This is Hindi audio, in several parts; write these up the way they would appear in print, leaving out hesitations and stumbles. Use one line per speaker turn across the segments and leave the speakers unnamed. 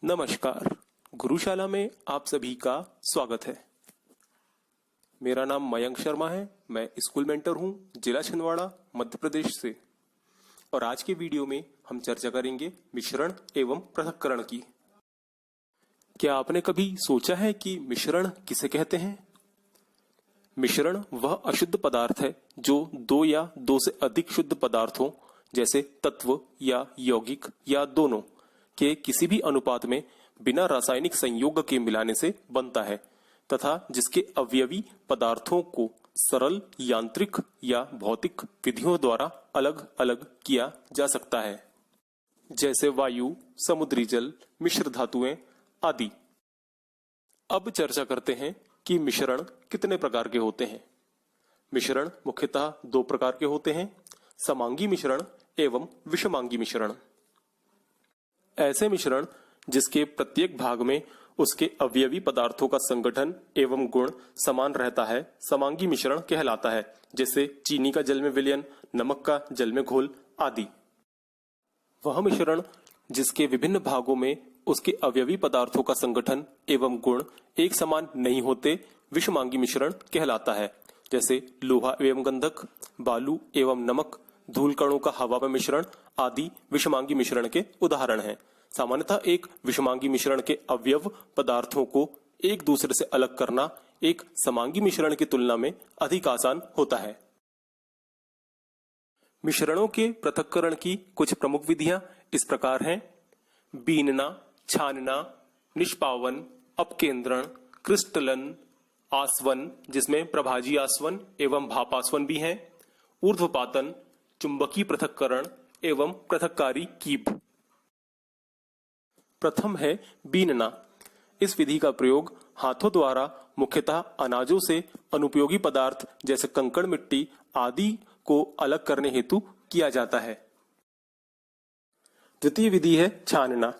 नमस्कार। गुरुशाला में आप सभी का स्वागत है। मेरा नाम मयंक शर्मा है। मैं स्कूल मेंटर हूं जिला छिंदवाड़ा मध्य प्रदेश से। और आज के वीडियो में हम चर्चा करेंगे मिश्रण एवं पृथक्करण की। क्या आपने कभी सोचा है कि मिश्रण किसे कहते हैं? मिश्रण वह अशुद्ध पदार्थ है जो दो या दो से अधिक शुद्ध पदार्थों जैसे तत्व या यौगिक या दोनों के किसी भी अनुपात में बिना रासायनिक संयोग के मिलाने से बनता है तथा जिसके अवयवी पदार्थों को सरल यांत्रिक या भौतिक विधियों द्वारा अलग अलग किया जा सकता है, जैसे वायु, समुद्री जल, मिश्र धातुएं आदि। अब चर्चा करते हैं कि मिश्रण कितने प्रकार के होते हैं। मिश्रण मुख्यतः दो प्रकार के होते हैं, समांगी मिश्रण एवं विषमांगी मिश्रण। ऐसे मिश्रण जिसके प्रत्येक भाग में उसके अवयवी पदार्थों का संगठन एवं गुण समान रहता है समांगी मिश्रण कहलाता है, जैसे चीनी का जल में विलयन, नमक का जल में घोल आदि। वह मिश्रण जिसके विभिन्न भागों में उसके अवयवी पदार्थों का संगठन एवं गुण एक समान नहीं होते विषमांगी मिश्रण कहलाता है, जैसे लोहा एवं गंधक, बालू एवं नमक, धूल कणों का हवा में मिश्रण आदि विषमांगी मिश्रण के उदाहरण हैं। सामान्यतः एक विषमांगी मिश्रण के अवयव पदार्थों को एक दूसरे से अलग करना एक समांगी मिश्रण की तुलना में अधिक आसान होता है। मिश्रणों के पृथक्करण की कुछ प्रमुख विधियां इस प्रकार हैं: बीनना, छानना, निष्पावन, अपकेंद्रण, क्रिस्टलन, आसवन जिसमें प्रभाजी आसवन एवं भापासवन भी हैं, ऊर्ध्वपातन, चुंबकीय पृथक्करण एवं पृथक्कारी कीप। प्रथम है बीनना। इस विधि का प्रयोग हाथों द्वारा मुख्यतः अनाजों से अनुपयोगी पदार्थ जैसे कंकड़, मिट्टी आदि को अलग करने हेतु किया जाता है। द्वितीय विधि है छानना।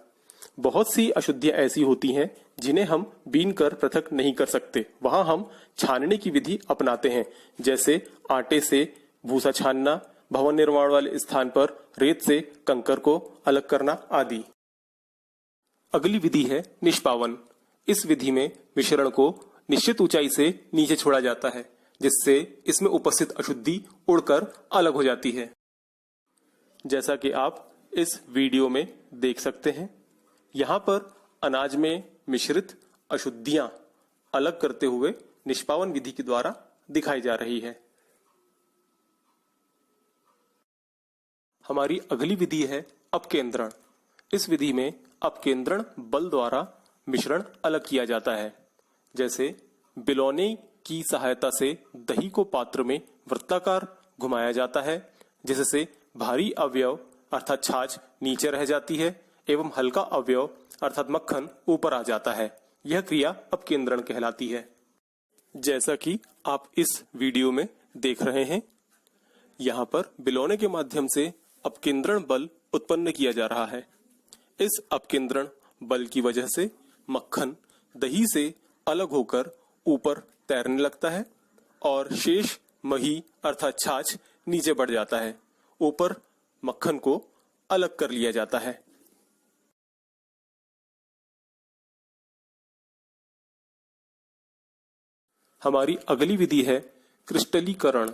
बहुत सी अशुद्धियां ऐसी होती हैं जिन्हें हम बीन कर पृथक नहीं कर सकते, वहां हम छानने की विधि अपनाते हैं, जैसे आटे से भूसा छानना, भवन निर्माण वाले स्थान पर रेत से कंकर को अलग करना आदि। अगली विधि है निष्पावन। इस विधि में मिश्रण को निश्चित ऊंचाई से नीचे छोड़ा जाता है, जिससे इसमें उपस्थित अशुद्धि उड़कर अलग हो जाती है, जैसा कि आप इस वीडियो में देख सकते हैं। यहाँ पर अनाज में मिश्रित अशुद्धियां अलग करते हुए निष्पावन विधि के द्वारा दिखाई जा रही है। हमारी अगली विधि है अपकेंद्रण। इस विधि में अपकेंद्रण बल द्वारा मिश्रण अलग किया जाता है, जैसे बिलौने की सहायता से दही को पात्र में वृत्ताकार घुमाया जाता है, जिससे भारी अवयव अर्थात छाछ नीचे रह जाती है एवं हल्का अवयव अर्थात मक्खन ऊपर आ जाता है। यह क्रिया अपकेंद्रण कहलाती है, जैसा कि आप इस वीडियो में देख रहे हैं। यहाँ पर बिलौने के माध्यम से अपकेंद्रण बल उत्पन्न किया जा रहा है। इस अपकेंद्रण बल की वजह से मक्खन दही से अलग होकर ऊपर तैरने लगता है और शेष मही अर्थात छाछ नीचे बढ़ जाता है। ऊपर मक्खन को अलग कर लिया जाता है। हमारी अगली विधि है क्रिस्टलीकरण।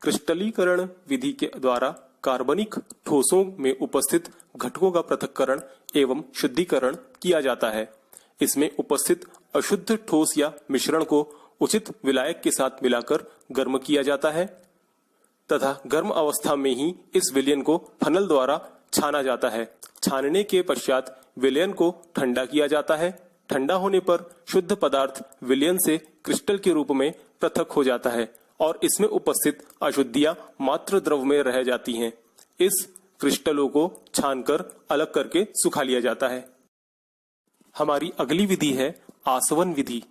क्रिस्टलीकरण विधि के द्वारा कार्बनिक ठोसों में उपस्थित घटकों का पृथक्करण एवं शुद्धिकरण किया जाता है। इसमें उपस्थित अशुद्ध ठोस या मिश्रण को उचित विलायक के साथ मिलाकर गर्म किया जाता है तथा गर्म अवस्था में ही इस विलयन को फनल द्वारा छाना जाता है। छानने के पश्चात विलयन को ठंडा किया जाता है। ठंडा होने पर शुद्ध पदार्थ विलयन से क्रिस्टल के रूप में पृथक हो जाता है और इसमें उपस्थित अशुद्धियां मात्र द्रव में रह जाती हैं। इस क्रिस्टलों को छानकर अलग करके सुखा लिया जाता है। हमारी अगली विधि है आसवन विधि।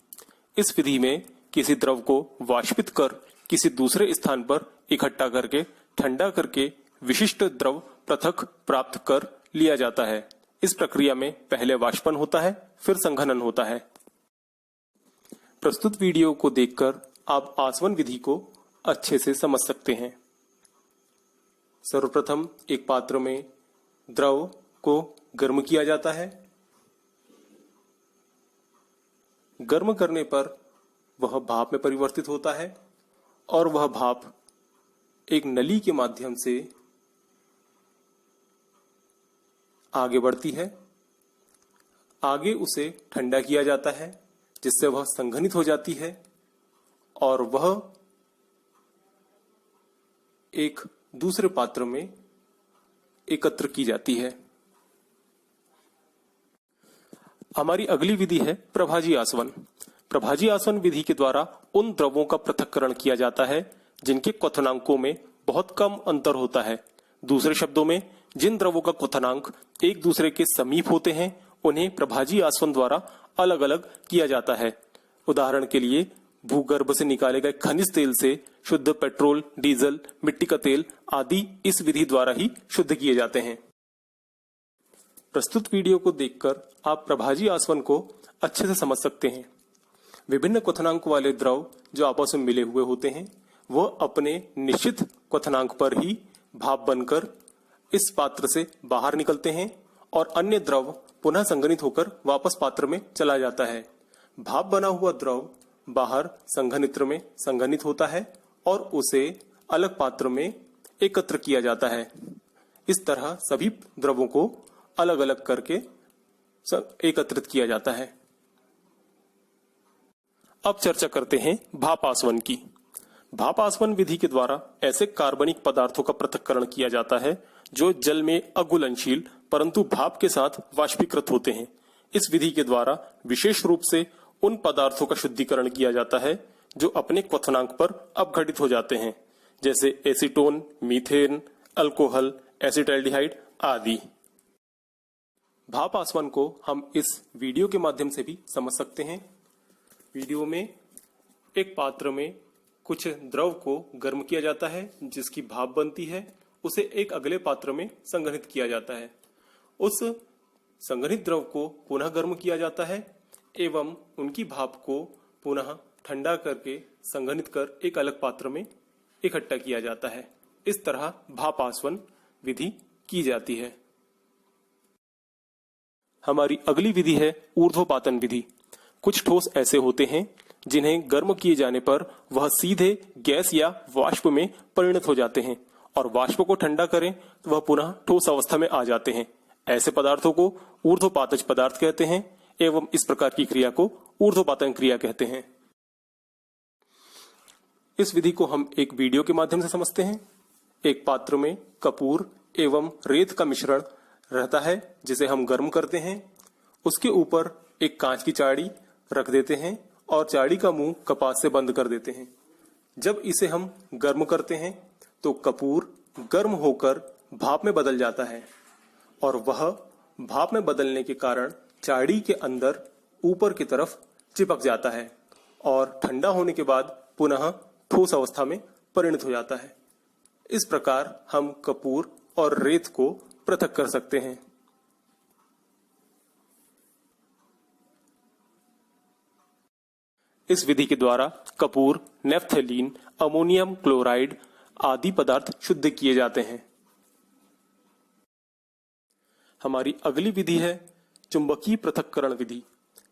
इस विधि में किसी द्रव को वाष्पित कर किसी दूसरे स्थान पर इकट्ठा करके ठंडा करके विशिष्ट द्रव पृथक प्राप्त कर लिया जाता है। इस प्रक्रिया में पहले वाष्पन होता है, फिर संघनन होता है। प्रस्तुत वीडियो को देखकर आप आसवन विधि को अच्छे से समझ सकते हैं। सर्वप्रथम एक पात्र में द्रव को गर्म किया जाता है। गर्म करने पर वह भाप में परिवर्तित होता है और वह भाप एक नली के माध्यम से आगे बढ़ती है। आगे उसे ठंडा किया जाता है जिससे वह संघनित हो जाती है और वह एक दूसरे पात्र में एकत्र की जाती है। हमारी अगली विधि है प्रभाजी आसवन। प्रभाजी आसवन विधि के द्वारा उन द्रवों का पृथक्करण किया जाता है जिनके क्वथनांकों में बहुत कम अंतर होता है। दूसरे शब्दों में, जिन द्रवों का क्वथनांक एक दूसरे के समीप होते हैं उन्हें प्रभाजी आसवन द्वारा अलग अलग किया जाता है। उदाहरण के लिए, भूगर्भ से निकाले गए खनिज तेल से शुद्ध पेट्रोल, डीजल, मिट्टी का तेल आदि इस विधि द्वारा ही शुद्ध किए जाते हैं। प्रस्तुत वीडियो को देखकर आप प्रभाजी आसवन को अच्छे से समझ सकते हैं। विभिन्न क्वथनांक वाले द्रव जो आपस में मिले हुए होते हैं वह अपने निश्चित क्वथनांक पर ही भाप बनकर इस पात्र से बाहर निकलते हैं और अन्य द्रव पुनः संघनित होकर वापस पात्र में चला जाता है। भाप बना हुआ द्रव बाहर संघनित्र में संघनित होता है और उसे अलग पात्र में एकत्र किया जाता है। इस तरह सभी द्रवों को अलग अलग करके एकत्रित किया जाता है। अब चर्चा करते हैं भाप आसवन की। भाप आसवन विधि के द्वारा ऐसे कार्बनिक पदार्थों का पृथक्करण किया जाता है जो जल में अघुलनशील परंतु भाप के साथ वाष्पीकृत होते हैं। इस विधि के द्वारा विशेष रूप से उन पदार्थों का शुद्धिकरण किया जाता है जो अपने क्वथनांक पर अपघटित हो जाते हैं, जैसे एसीटोन, मीथेन, अल्कोहल, एसिटाल्डिहाइड आदि। भाप आसवन को हम इस वीडियो के माध्यम से भी समझ सकते हैं। वीडियो में एक पात्र में कुछ द्रव को गर्म किया जाता है जिसकी भाप बनती है, उसे एक अगले पात्र में संघनित किया जाता है। उस संघनित द्रव को पुनः गर्म किया जाता है एवं उनकी भाप को पुनः ठंडा करके संघनित कर एक अलग पात्र में इकट्ठा किया जाता है। इस तरह भाप आसवन विधि की जाती है। हमारी अगली विधि है ऊर्ध्वपातन विधि। कुछ ठोस ऐसे होते हैं जिन्हें गर्म किए जाने पर वह सीधे गैस या वाष्प में परिणत हो जाते हैं और वाष्प को ठंडा करें तो वह पुनः ठोस अवस्था में आ जाते हैं। ऐसे पदार्थों को ऊर्ध्वपातज पदार्थ कहते हैं एवं इस प्रकार की क्रिया को ऊर्ध्वपातन क्रिया कहते हैं। इस विधि को हम एक वीडियो के माध्यम से समझते हैं। एक पात्र में कपूर एवं रेत का मिश्रण रहता है जिसे हम गर्म करते हैं। उसके ऊपर एक कांच की चाड़ी रख देते हैं और चाड़ी का मुंह कपास से बंद कर देते हैं। जब इसे हम गर्म करते हैं तो कपूर गर्म होकर भाप में बदल जाता है और वह भाप में बदलने के कारण चाड़ी के अंदर ऊपर की तरफ चिपक जाता है और ठंडा होने के बाद पुनः ठोस अवस्था में परिणत हो जाता है। इस प्रकार हम कपूर और रेत को पृथक कर सकते हैं। इस विधि के द्वारा कपूर, नेफ्थलीन, अमोनियम क्लोराइड आदि पदार्थ शुद्ध किए जाते हैं। हमारी अगली विधि है चुंबकीय पृथक्करण विधि।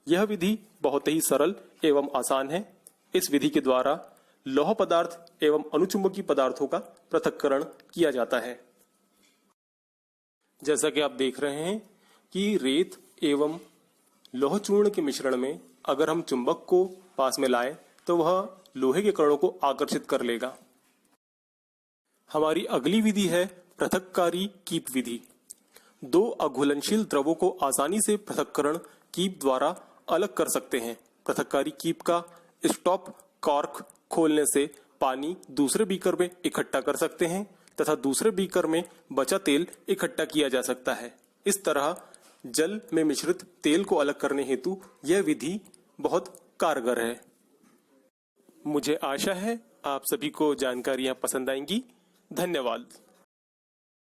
यह विधि बहुत ही सरल एवं आसान है। इस विधि के द्वारा लौह पदार्थ एवं अनुचुंबकीय पदार्थों का पृथक्करण किया जाता है। जैसा कि आप देख रहे हैं कि रेत एवं लौह चूर्ण के मिश्रण में अगर हम चुंबक को पास में लाएं तो वह लोहे के कणों को आकर्षित कर लेगा। हमारी अगली विधि है पृथक्कारी कीप विधि। दो अघुलनशील द्रवों को आसानी से पृथक्करण कीप द्वारा अलग कर सकते हैं। पृथक्कारी कीप का स्टॉप कॉर्क खोलने से पानी दूसरे बीकर में इकट्ठा कर सकते हैं तथा दूसरे बीकर में बचा तेल इकट्ठा किया जा सकता है। इस तरह जल में मिश्रित तेल को अलग करने हेतु यह विधि बहुत कारगर है। मुझे आशा है आप सभी को जानकारियां पसंद आएंगी। धन्यवाद।